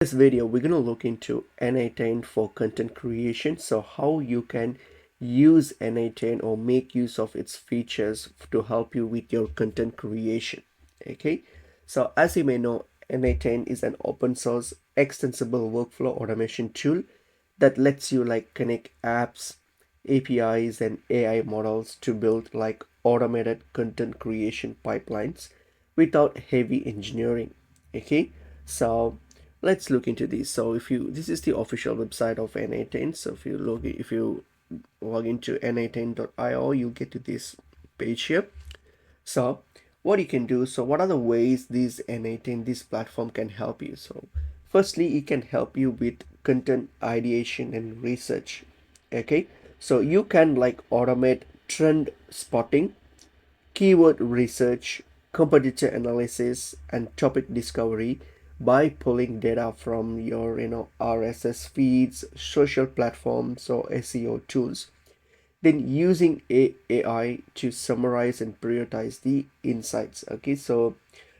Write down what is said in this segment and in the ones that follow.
This video we're going to look into N8N for content creation. So how you can use N8N or make use of its features to help you with your content creation. Okay, so as you may know, N8N is an open source extensible workflow automation tool that lets you connect apps, APIs and AI models to build automated content creation pipelines without heavy engineering. Okay, so let's look into this. So this is the official website of N8N. So if you log into n8n.io, you'll get to this page here. So what you can do, so what are the ways this platform can help you? So firstly, it can help you with content ideation and research. Okay, so you can automate trend spotting, keyword research, competitor analysis, and topic discovery by pulling data from your RSS feeds, social platforms, or SEO tools. Then using AI to summarize and prioritize the insights. Okay, so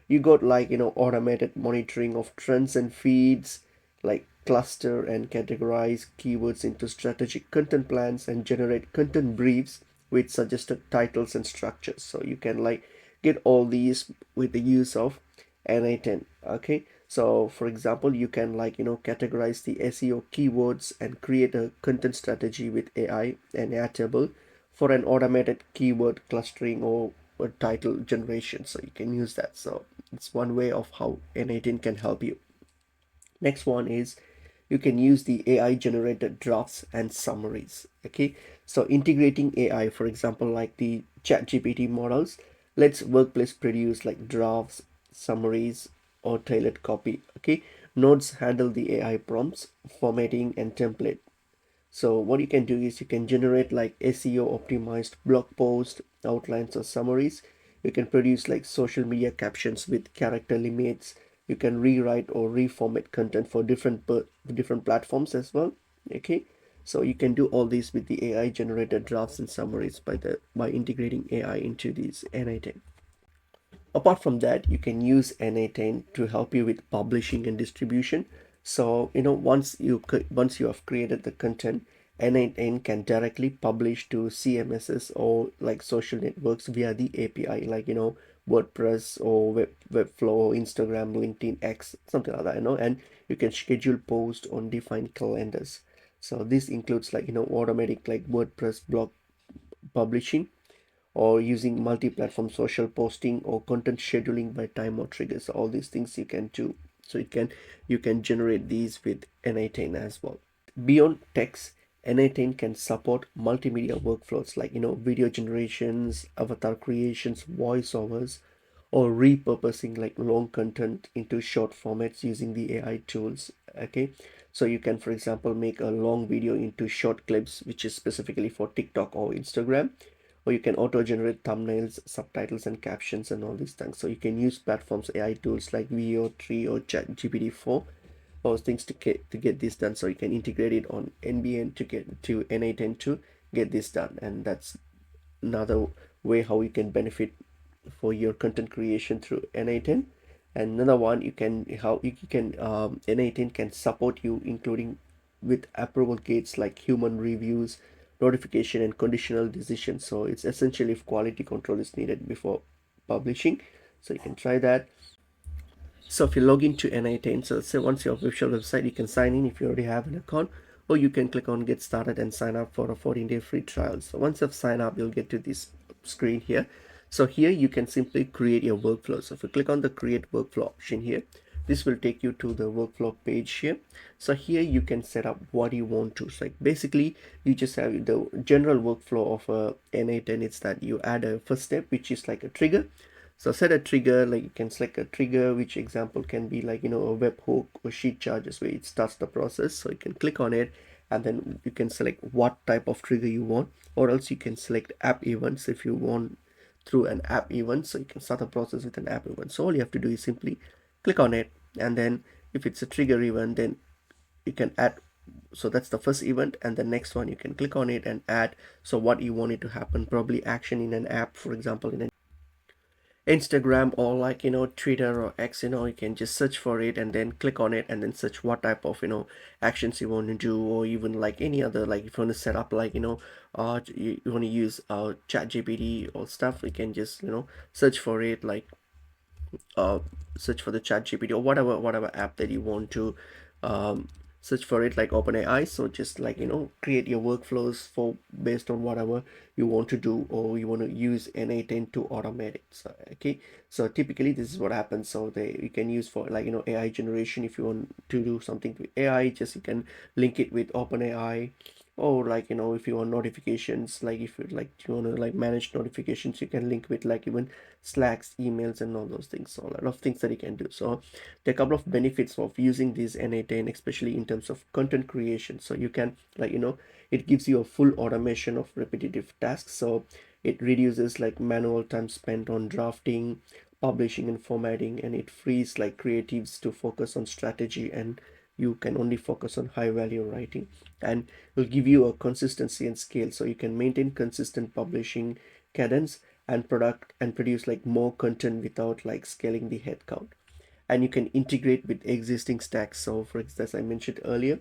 you got automated monitoring of trends and feeds, like cluster and categorize keywords into strategic content plans and generate content briefs with suggested titles and structures. So you can get all these with the use of N8N. Okay, so for example, you can categorize the SEO keywords and create a content strategy with AI and Airtable for an automated keyword clustering or title generation. So you can use that. So it's one way of how N8N can help you. Next one is you can use the AI generated drafts and summaries. Okay, so integrating AI, for example, like the ChatGPT models, lets workplace produce drafts, summaries, or tailored copy. Okay, nodes handle the AI prompts, formatting, and template. So what you can do is you can generate SEO optimized blog posts, outlines, or summaries. You can produce social media captions with character limits. You can rewrite or reformat content for different platforms as well. Okay, so you can do all this with the AI generated drafts and summaries by integrating AI into these N8N. Apart from that, you can use N8N to help you with publishing and distribution. So once you have created the content, N8N can directly publish to CMSs or social networks via the API, WordPress or Webflow, Instagram, LinkedIn, X, something like that, and you can schedule posts on defined calendars. So this includes automatic WordPress blog publishing, or using multi-platform social posting, or content scheduling by time or triggers. All these things you can do. So you can generate these with N8N as well. Beyond text, N8N can support multimedia workflows like video generations, avatar creations, voiceovers, or repurposing long content into short formats using the AI tools. Okay, so you can, for example, make a long video into short clips, which is specifically for TikTok or Instagram, or you can auto generate thumbnails, subtitles, and captions and all these things. So you can use platforms AI tools like VO3 or ChatGPT 4 or things to get this done. So you can integrate it on NBN to get to N8N to get this done. And that's another way how you can benefit for your content creation through N8N. And another one, you can how you can N8N can support you, including with approval gates like human reviews, notification, and conditional decisions. So it's essential if quality control is needed before publishing. So you can try that. So if you log into N8N, so let's say once your official website, you can sign in if you already have an account, or you can click on get started and sign up for a 14-day free trial. So once you've signed up, you'll get to this screen here. So here you can simply create your workflow. So if you click on the create workflow option here, this will take you to the workflow page here. So here you can set up what you want to. So basically you just have the general workflow of a N8N. It's that you add a first step, which is like a trigger. So set a trigger, like you can select a trigger, which example can be a webhook or sheet charges where it starts the process. So you can click on it, and then you can select what type of trigger you want, or else you can select app events if you want through an app event. So you can start the process with an app event. So all you have to do is simply click on it, and then if it's a trigger event, then you can add. So that's the first event, and the next one you can click on it and add. So what you want it to happen, probably action in an app, for example, in an Instagram or like Twitter or X, you can just search for it and then click on it and then search what type of actions you want to do, or even like any other, like if you want to set up like you want to use chat GPT or stuff, you can just search for it, like uh, search for the chat GPT or whatever app that you want to um, search for it, like OpenAI. So just like create your workflows for based on whatever you want to do, or you want to use N8N to automate it. So okay, so typically this is what happens. So they you can use for like AI generation. If you want to do something with AI, just you can link it with OpenAI. Or like if you want notifications, like if you want to like manage notifications, you can link with like even Slacks, emails, and all those things. So a lot of things that you can do. So there are a couple of benefits of using this N8N, especially in terms of content creation. So you can like it gives you a full automation of repetitive tasks. So it reduces like manual time spent on drafting, publishing, and formatting, and it frees like creatives to focus on strategy, and you can only focus on high value writing, and will give you a consistency and scale, so you can maintain consistent publishing cadence and product and produce like more content without like scaling the headcount. And you can integrate with existing stacks. So for example, as I mentioned earlier,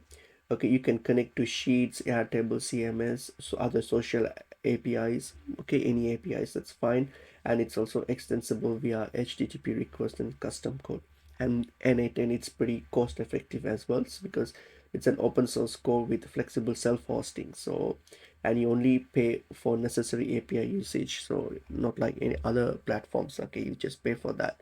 okay, you can connect to Sheets, Airtable, CMS, so other social APIs, okay, any APIs, that's fine. And it's also extensible via HTTP request and custom code. And N8N, it's pretty cost effective as well, because it's an open source core with flexible self-hosting. So and you only pay for necessary API usage, so not like any other platforms. Okay, you just pay for that.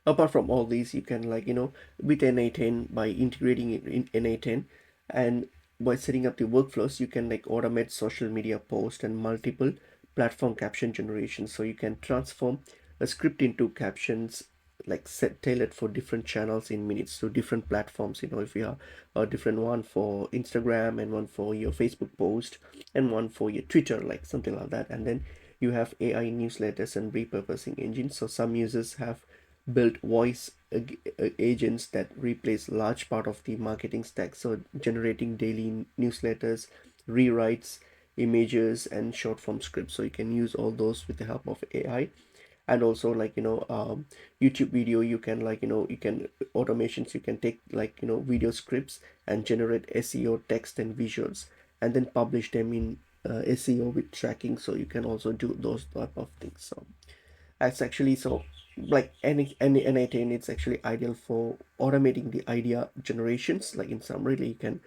Apart from all these, you can like with N8N, by integrating it in N8N and by setting up the workflows, you can like automate social media post and multiple platform caption generation. So you can transform a script into captions like set tailored for different channels in minutes. So different platforms, if you have a different one for Instagram and one for your Facebook post and one for your Twitter, like something like that. And then you have AI newsletters and repurposing engines. So some users have built voice agents that replace large part of the marketing stack, so generating daily newsletters, rewrites, images, and short form scripts. So you can use all those with the help of AI. And also like YouTube video, you can like you can automations, you can take like video scripts and generate SEO text and visuals, and then publish them in SEO with tracking. So you can also do those type of things. So that's actually so like any N8N, it's actually ideal for automating the idea generations. Like in summary, like you can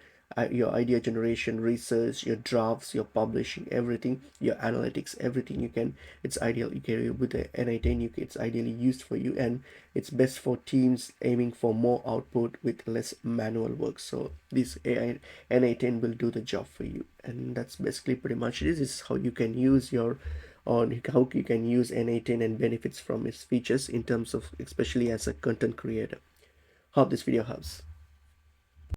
your idea generation, research, your drafts, your publishing, everything, your analytics, everything you can. It's ideal. You can with the N8N, it's ideally used for you, and it's best for teams aiming for more output with less manual work. So this AI N8N will do the job for you, and that's basically pretty much it. This is how you can use your on how you can use N8N and benefits from its features in terms of especially as a content creator. Hope this video helps.